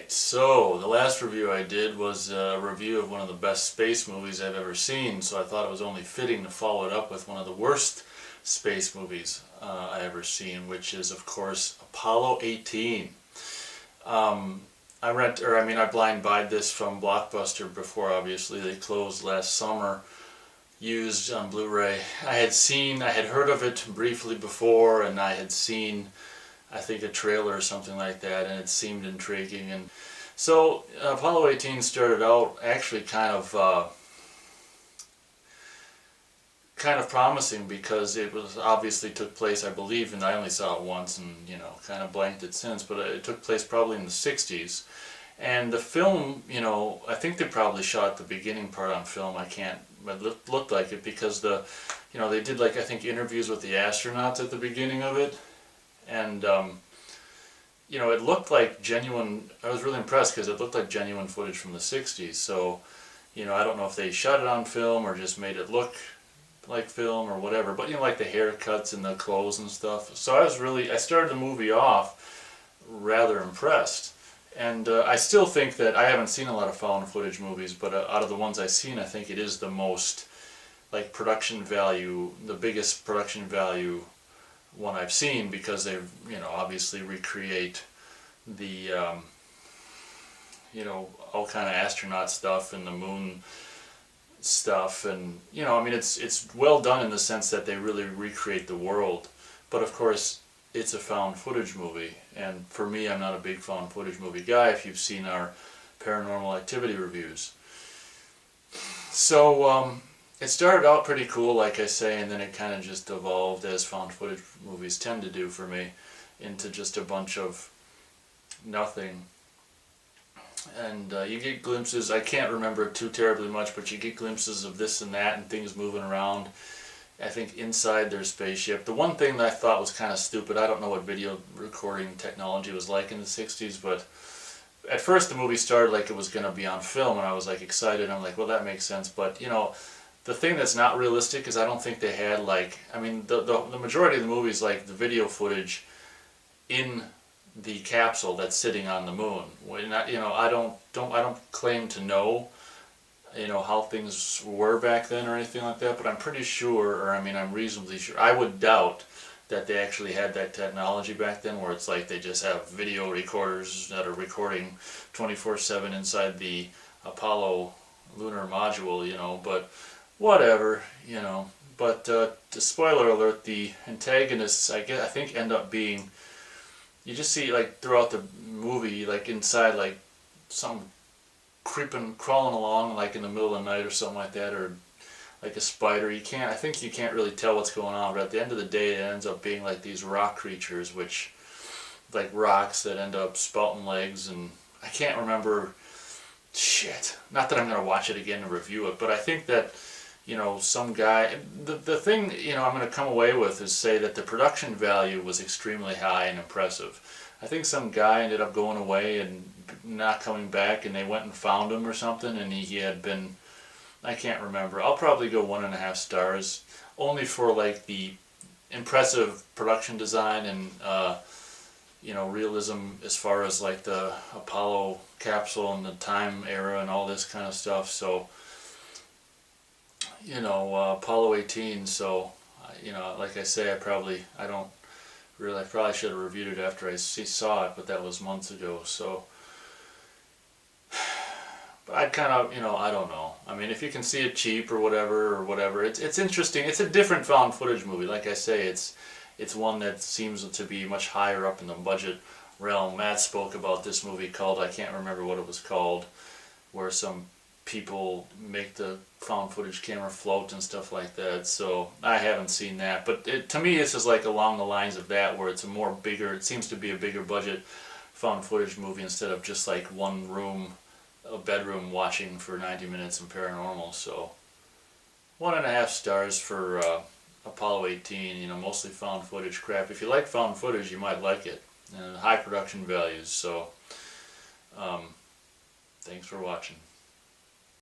Alright, so the last review I did was a review of one of the best space movies I've ever seen, so I thought it was only fitting to follow it up with one of the worst space movies I ever seen, which is of course Apollo 18. I blind buyed this from Blockbuster before, obviously they closed last summer, used on Blu-ray. I had heard of it briefly before, and I had seen, I think, a trailer or something like that, and it seemed intriguing. And so Apollo 18 started out actually kind of promising, because it was obviously took place, I believe, and I only saw it once and kind of blanked it since, but it took place probably in the 60s. And the film, I think they probably shot the beginning part on film. It looked like it, because they did, like, I think, interviews with the astronauts at the beginning of it. And it looked like genuine. I was really impressed because it looked like genuine footage from the 60s. So, I don't know if they shot it on film or just made it look like film or whatever, but like the haircuts and the clothes and stuff. So I started the movie off rather impressed. And I still think that I haven't seen a lot of found footage movies, but out of the ones I've seen, I think it is the most, like, production value, the biggest production value one I've seen, because they obviously recreate the all kind of astronaut stuff and the moon stuff, and it's well done in the sense that they really recreate the world. But of course it's a found footage movie, and for me, I'm not a big found footage movie guy, if you've seen our Paranormal Activity reviews. So it started out pretty cool, like I say, and then it kind of just evolved, as found footage movies tend to do for me, into just a bunch of nothing. And you get glimpses, I can't remember too terribly much, but you get glimpses of this and that and things moving around. I think inside their spaceship. The one thing that I thought was kind of stupid, I don't know what video recording technology was like in the 60s, but at first the movie started like it was going to be on film, and I was like excited. I'm like, well, that makes sense. But the thing that's not realistic is I don't think they had, like, the majority of the movie is like the video footage in the capsule that's sitting on the moon. I don't claim to know how things were back then or anything like that, but I'm pretty sure, or I'm reasonably sure, I would doubt that they actually had that technology back then, where it's like they just have video recorders that are recording 24/7 inside the Apollo lunar module, but whatever, But to spoiler alert, the antagonists, I think, end up being, you just see, like, throughout the movie, like, inside, like, some crawling along, like, in the middle of the night or something like that, or like a spider. I think you can't really tell what's going on, but at the end of the day it ends up being like these rock creatures, which, like, rocks that end up spouting legs, and I can't remember, shit, not that I'm going to watch it again to review it, but I think that, some guy, the thing, I'm going to come away with is say that the production value was extremely high and impressive. I think some guy ended up going away and not coming back, and they went and found him or something, and he had been, I can't remember. I'll probably go 1.5 stars, only for, like, the impressive production design and realism as far as, like, the Apollo capsule and the time era and all this kind of stuff. So Apollo 18. So like I say, I probably should have reviewed it after I saw it, but that was months ago. So, but I'd kind of, I don't know. If you can see it cheap or whatever, it's interesting. It's a different found footage movie. Like I say, it's one that seems to be much higher up in the budget realm. Matt spoke about this movie called, I can't remember what it was called, where some people make the found footage camera float and stuff like that. So I haven't seen that, but to me this is like along the lines of that, where it's it seems to be a bigger budget found footage movie, instead of just like a bedroom watching for 90 minutes in Paranormal. So 1.5 stars for Apollo 18. Mostly found footage crap. If you like found footage, you might like it. High production values. So thanks for watching.